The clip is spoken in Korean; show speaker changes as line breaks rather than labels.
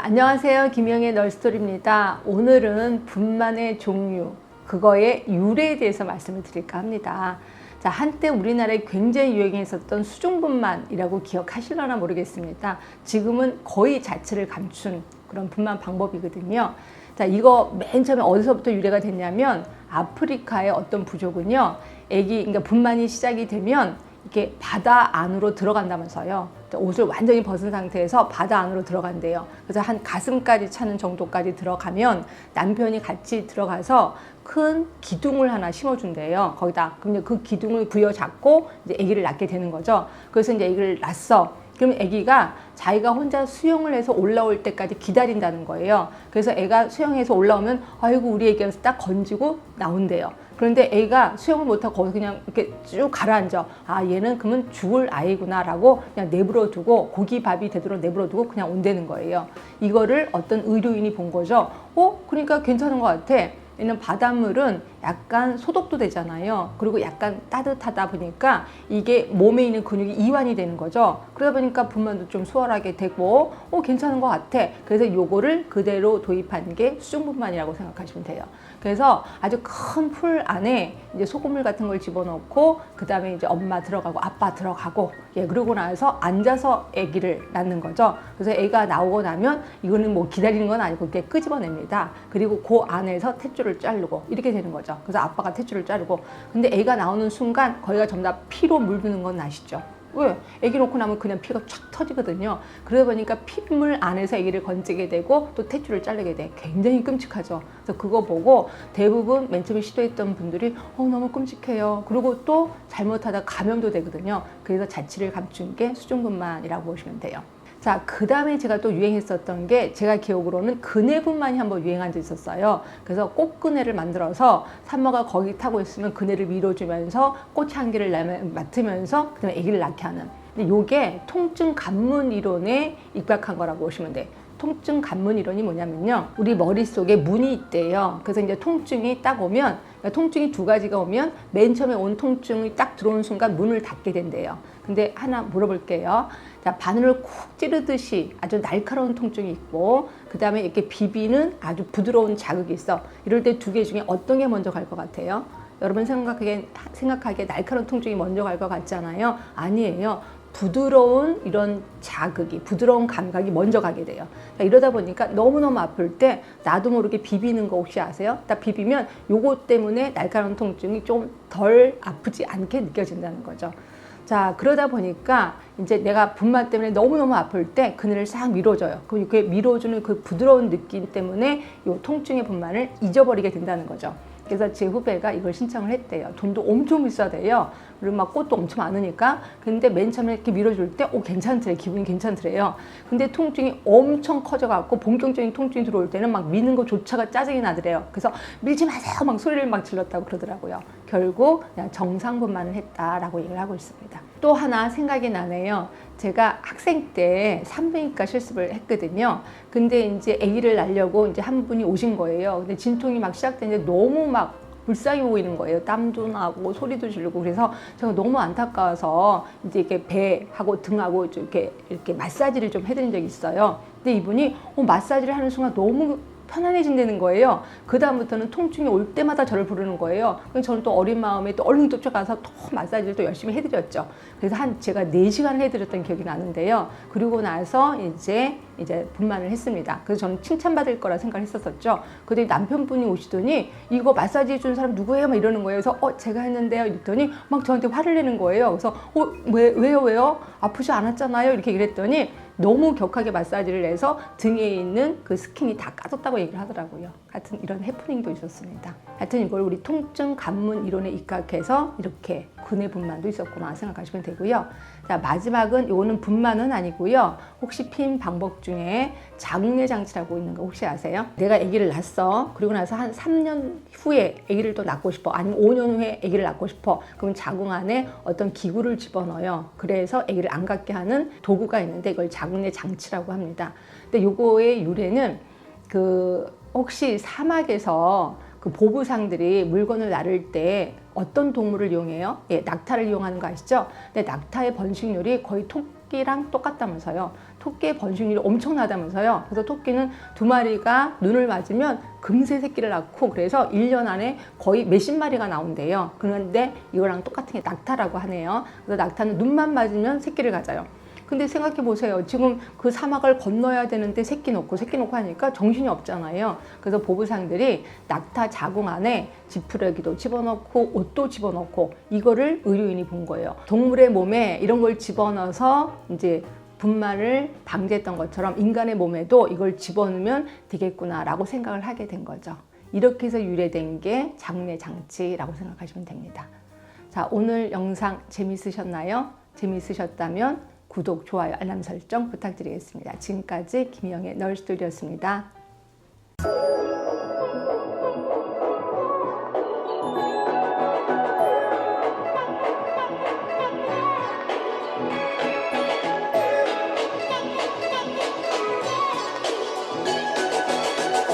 안녕하세요. 김영의 널스토리입니다. 오늘은 분만의 종류, 그거의 유래에 대해서 말씀을 드릴까 합니다. 자, 한때 우리나라에 굉장히 유행했었던 수중분만이라고 기억하실려나 모르겠습니다. 지금은 거의 자체를 감춘 그런 분만 방법이거든요. 자, 이거 맨 처음에 어디서부터 유래가 됐냐면 아프리카의 어떤 부족은요, 그러니까 분만이 시작이 되면 이렇게 바다 안으로 들어간다면서요. 옷을 완전히 벗은 상태에서 바다 안으로 들어간대요. 그래서 한 가슴까지 차는 정도까지 들어가면 남편이 같이 들어가서 큰 기둥을 하나 심어준대요. 거기다. 그럼 그 기둥을 부여잡고 이제 아기를 낳게 되는 거죠. 그래서 이제 아기를 낳았어. 그럼 아기가 자기가 혼자 수영을 해서 올라올 때까지 기다린다는 거예요. 그래서 애가 수영해서 올라오면 아이고 우리 애기 하면서 딱 건지고 나온대요. 그런데 애가 수영을 못하고 거기서 그냥 이렇게 쭉 가라앉아. 아, 얘는 그러면 죽을 아이구나 라고 그냥 내버려 두고 고기 밥이 되도록 내버려 두고 그냥 온다는 거예요. 이거를 어떤 의료인이 본 거죠. 그러니까 괜찮은 것 같아. 얘는 바닷물은 약간 소독도 되잖아요. 그리고 약간 따뜻하다 보니까 이게 몸에 있는 근육이 이완이 되는 거죠. 그러다 보니까 분만도 좀 수월하게 되고 괜찮은 것 같아. 그래서 요거를 그대로 도입한 게 수중분만이라고 생각하시면 돼요. 그래서 아주 큰 풀 안에 이제 소금물 같은 걸 집어넣고 그 다음에 이제 엄마 들어가고 아빠 들어가고 그러고 나서 앉아서 아기를 낳는 거죠. 그래서 애가 나오고 나면 이거는 뭐 기다리는 건 아니고 이렇게 끄집어냅니다. 그리고 그 안에서 탯줄을 자르고 이렇게 되는 거죠. 그래서 아빠가 탯줄을 자르고, 근데 애가 나오는 순간 거기가 전부 다 피로 물드는 건 아시죠? 왜? 아기 놓고 나면 그냥 피가 촥 터지거든요. 그러다 보니까 핏물 안에서 아기를 건지게 되고 또 탯줄을 자르게 돼. 굉장히 끔찍하죠. 그래서 그거 보고 대부분 맨 처음에 시도했던 분들이 너무 끔찍해요. 그리고 또 잘못하다 감염도 되거든요. 그래서 자취를 감춘 게 수중분만이라고 보시면 돼요. 자, 그 다음에 제가 또 유행했었던 게 제가 기억으로는 그네분만이 한번 유행한 적이 있었어요. 그래서 꽃그네를 만들어서 산모가 거기 타고 있으면 그네를 밀어주면서 꽃향기를 맡으면서 그 다음에 아기를 낳게 하는. 근데 이게 통증 감문 이론에 입각한 거라고 보시면 돼요. 통증 감문 이론이 뭐냐면요, 우리 머릿속에 문이 있대요. 그래서 이제 통증이 딱 오면, 통증이 두 가지가 오면 맨 처음에 온 통증이 딱 들어오는 순간 문을 닫게 된대요. 근데 하나 물어볼게요. 자, 바늘을 콕 찌르듯이 아주 날카로운 통증이 있고, 그 다음에 이렇게 비비는 아주 부드러운 자극이 있어. 이럴 때 두 개 중에 어떤 게 먼저 갈 것 같아요? 여러분 생각하기에 날카로운 통증이 먼저 갈 것 같잖아요. 아니에요. 부드러운 이런 자극이, 부드러운 감각이 먼저 가게 돼요. 이러다 보니까 너무너무 아플 때 나도 모르게 비비는 거 혹시 아세요? 딱 비비면 요거 때문에 날카로운 통증이 좀 덜 아프지 않게 느껴진다는 거죠. 자, 그러다 보니까 이제 내가 분만 때문에 너무너무 아플 때 그늘을 싹 밀어줘요. 그럼 이렇게 밀어주는 그 부드러운 느낌 때문에 요 통증의 분만을 잊어버리게 된다는 거죠. 그래서 제 후배가 이걸 신청을 했대요. 돈도 엄청 비싸대요. 그리고 막 꽃도 엄청 많으니까. 근데 맨 처음에 이렇게 밀어줄 때 괜찮더래. 기분이 괜찮더래요. 근데 통증이 엄청 커져갖고 본격적인 통증이 들어올 때는 막 미는 것조차가 짜증이 나더래요. 그래서 밀지 마세요 막 소리를 막 질렀다고 그러더라고요. 결국 그냥 정상분만을 했다라고 얘기를 하고 있습니다. 또 하나 생각이 나네요. 제가 학생 때 산부인과 실습을 했거든요. 근데 이제 아기를 낳으려고 이제 한 분이 오신 거예요. 근데 진통이 막 시작되는데 너무 막 불쌍해 보이는 거예요. 땀도 나고 소리도 지르고. 그래서 제가 너무 안타까워서 이제 이렇게 배하고 등하고 이렇게 마사지를 좀 해드린 적이 있어요. 근데 이분이 마사지를 하는 순간 너무 편안해진다는 거예요. 그 다음부터는 통증이 올 때마다 저를 부르는 거예요. 그래서 저는 또 어린 마음에 또 얼른 쫓아가서 또 마사지를 또 열심히 해드렸죠. 그래서 제가 4시간을 해드렸던 기억이 나는데요. 그리고 나서 이제 분만을 했습니다. 그래서 저는 칭찬받을 거라 생각을 했었죠. 근데 남편분이 오시더니 이거 마사지 해준 사람 누구예요? 막 이러는 거예요. 그래서 제가 했는데요. 이랬더니 막 저한테 화를 내는 거예요. 그래서 왜요? 아프지 않았잖아요. 이렇게 얘기했더니 너무 격하게 마사지를 해서 등에 있는 그 스킨이 다 까졌다고 얘기를 하더라고요. 하여튼 이런 해프닝도 있었습니다. 하여튼 이걸 우리 통증 감문 이론에 입각해서 이렇게 그네분만도 있었구나 생각하시면 되고요. 자, 마지막은 이거는 분만은 아니고요. 혹시 피임 방법 중에 자궁내 장치라고 있는 거 혹시 아세요? 내가 아기를 낳았어. 그리고 나서 한 3년 후에 아기를 또 낳고 싶어. 아니면 5년 후에 아기를 낳고 싶어. 그럼 자궁 안에 어떤 기구를 집어넣어요. 그래서 아기를 안 갖게 하는 도구가 있는데 이걸 자궁내 장치라고 합니다. 근데 요거의 유래는 혹시 사막에서 그 보부상들이 물건을 나를 때 어떤 동물을 이용해요? 낙타를 이용하는 거 아시죠? 근데 낙타의 번식률이 거의 토끼랑 똑같다면서요. 토끼의 번식률이 엄청나다면서요. 그래서 토끼는 2마리가 눈을 맞으면 금세 새끼를 낳고 그래서 1년 안에 거의 몇십 마리가 나온대요. 그런데 이거랑 똑같은 게 낙타라고 하네요. 그래서 낙타는 눈만 맞으면 새끼를 가져요. 근데 생각해 보세요. 지금 그 사막을 건너야 되는데 새끼 놓고 하니까 정신이 없잖아요. 그래서 보부상들이 낙타 자궁 안에 지푸라기도 집어넣고 옷도 집어넣고 이거를 의료인이 본 거예요. 동물의 몸에 이런 걸 집어넣어서 이제 분만을 방지했던 것처럼 인간의 몸에도 이걸 집어넣으면 되겠구나라고 생각을 하게 된 거죠. 이렇게 해서 유래된 게 장례장치라고 생각하시면 됩니다. 자, 오늘 영상 재밌으셨나요? 재밌으셨다면 구독, 좋아요, 알람 설정 부탁드리겠습니다. 지금까지 김희영의 널스토리였습니다.